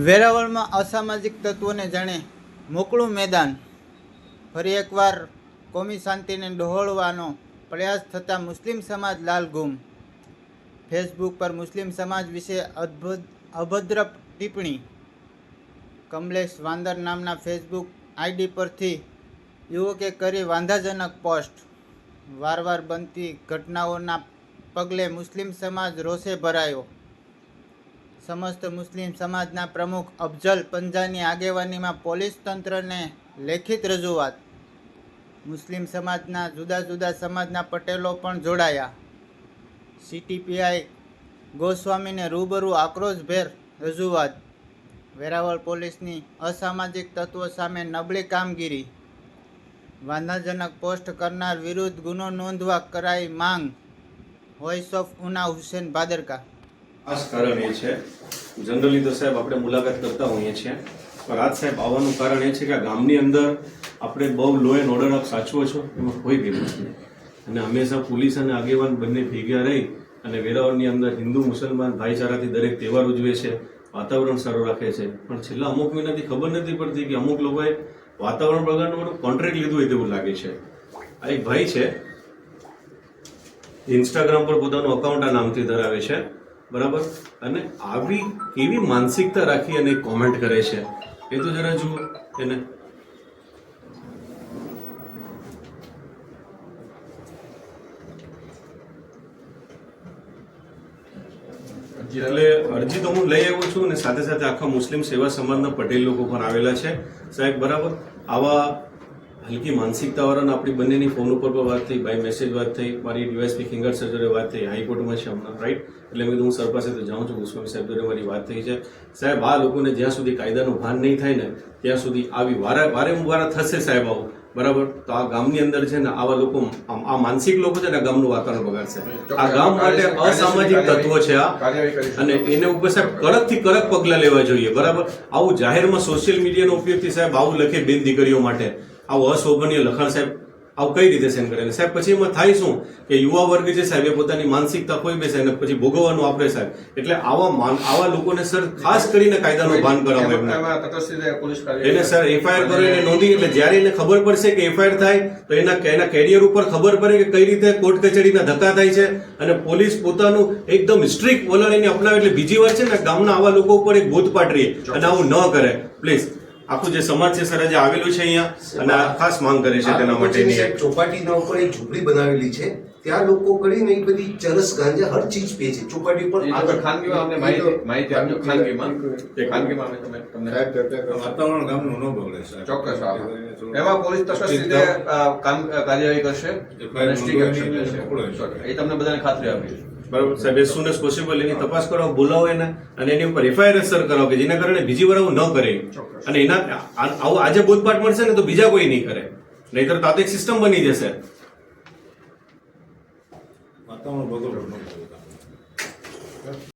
વેરાવળમાં અસામાજિક તત્વોને જાણે મોકળું મેદાન. ફરી એકવાર કોમી શાંતિને ડહોળવાનો પ્રયાસ થતાં મુસ્લિમ સમાજ લાલઘૂમ. ફેસબુક પર મુસ્લિમ સમાજ વિશે અભદ્ર ટિપ્પણી. કમલેશ વાંદર નામના ફેસબુક આઈડી પરથી યુવકે કરી વાંધાજનક પોસ્ટ. વારવાર બનતી ઘટનાઓના પગલે મુસ્લિમ સમાજ રોષે ભરાયો. સમસ્ત મુસ્લિમ સમાજના પ્રમુખ અફઝલ પંજાની આગેવાનીમાં પોલીસ તંત્રને લેખિત રજૂઆત. મુસ્લિમ સમાજના જુદા જુદા સમાજના પટેલો પણ જોડાયા. સીટીપીઆઈ ગોસ્વામીને રૂબરૂ આક્રોશભેર રજૂઆત. વેરાવળ પોલીસની અસામાજિક તત્વો સામે નબળી કામગીરી. વાંધાજનક પોસ્ટ કરનાર વિરુદ્ધ ગુનો નોંધવા કરાઈ માંગ. Voice of Una Hussain Bhadarka. ખાસ કારણ એ છે, જનરલી તો સાહેબ આપણે મુલાકાત કરતા હોઈએ છીએ, પણ આજ સાહેબ આવવાનું કારણ એ છે કે આ ગામની અંદર આપણે બહુ લો એન્ડ ઓર્ડર આપ સાચવો છો એમાં કોઈ ભેગું નથી. અને હંમેશા પોલીસ અને આગેવાન બંને ભેગા રહી અને વેરાવળની અંદર હિન્દુ મુસલમાન ભાઈચારાથી દરેક તહેવાર ઉજવે છે, વાતાવરણ સારું રાખે છે. પણ છેલ્લા અમુક મહિનાથી ખબર નથી પડતી કે અમુક લોકોએ વાતાવરણ બગાડવાનું કોન્ટ્રાક્ટ લીધું હોય તેવું લાગે છે. આ એક ભાઈ છે, ઇન્સ્ટાગ્રામ પર પોતાનું અકાઉન્ટ આ નામથી ધરાવે છે, બરાબર, અને આવી કેવી માનસિકતા રાખી અને કોમેન્ટ કરે છે એ તો જરા જુઓ એને. એટલે અરજી તો હું લઈ આવ્યો છું અને સાથે સાથે આખા મુસ્લિમ સેવા સમાજના પટેલ લોકો પણ આવેલા છે સાહેબ, બરાબર. આવા હલકી માનસિકતાવાળાને આપણી બંનેની ફોન ઉપર પણ વાત થઈ, બાય મેસેજ વાત થઈ, મારી ડીવાયએસપી ખિંગાર સર જોડે વાત થઈ, હાઈકોર્ટમાં છે હમણાં, રાઈટ. એટલે મેં હું સર પાસે તો જાઉં છું, ગોસ્વામી સાહેબ જોડે મારી વાત થઈ છે. સાહેબ, આ લોકોને જ્યાં સુધી કાયદાનું ભાન નહીં થાય ને ત્યાં સુધી આવી વારંવાર થશે સાહેબ આવું, બરાબર. તો આ ગામની અંદર છે ને આવા લોકો, આ માનસિક લોકો છે ને ગામનું વાતાવરણ બગાડશે. આ ગામ માટે અસામાજિક તત્વો છે આ, અને એને ઉપર સાહેબ કડકથી કડક પગલા લેવા જોઈએ, બરાબર. આવું જાહેરમાં સોશિયલ મીડિયાનો ઉપયોગથી સાહેબ આવું લખે બેન દીકરીઓ માટે, આવું અશોભનીય લખાણ સાહેબ આવું કઈ રીતે સેન્ડ કરે સાહેબ? પછી એમાં થાય શું કે યુવા વર્ગ છે સાહેબ એ પોતાની માનસિકતા ખોઈ બેસે અને પછી ભોગવવાનું આપણે સાહેબ. એટલે આવા લોકોને સર ખાસ કરીને કાયદાનું ભાન કરાવો એને સર એફઆઈઆર કરો, એને નોંધી. એટલે જ્યારે એને ખબર પડશે કે એફઆઈઆર થાય તો એના કેરિયર ઉપર ખબર પડે કે કઈ રીતે કોર્ટ કચેરીના ધક્કા થાય છે અને પોલીસ પોતાનું એકદમ સ્ટ્રિક્ટ વલણ એને અપનાવે. એટલે બીજી વાર છે ને ગામના આવા લોકો ઉપર એક બોધપાઠ રહે અને આવું ન કરે પ્લીઝ. આખું જે સમાજ છે સર આજે આવેલું છે અહીંયા અને ખાસ માંગ કરે છે તેના માટેની. ચોપાટીના ઉપર એક ઝૂંપડી બનાવેલી છે, ત્યાં લોકો કરીને એ બધી ચરસ ગાંજા હર ચીજ પે છે ચોપાટી ઉપર. ખાનગીમાં અમને માહિતી આપજો. ખાનગીમાં તમને વાતાવરણ ગામનું ન બગડે સાહેબ. ચોક્કસ એમાં પોલીસ તટસ્થ રીતે કાર્યવાહી કરશે અને સ્ટ્રિક્ટ એક્શન લેશે. એ તમને બધાને ખાતરી આપી છે, બરાબર સાહેબ. એઝ સુન એઝ પોસિબલ એની તપાસ કરો, બોલાવો એને અને એની ઉપર એફઆઈઆર સર કરાવો કે જેના કારણે બીજી વાર આવું ન કરે. અને એના આવું આજે બોધપાઠ મળશે ને તો બીજા કોઈ નહીં કરે, નહીતર તો એક સિસ્ટમ બની જશે. વાતાવરણ બગડવું ન જોઈએ.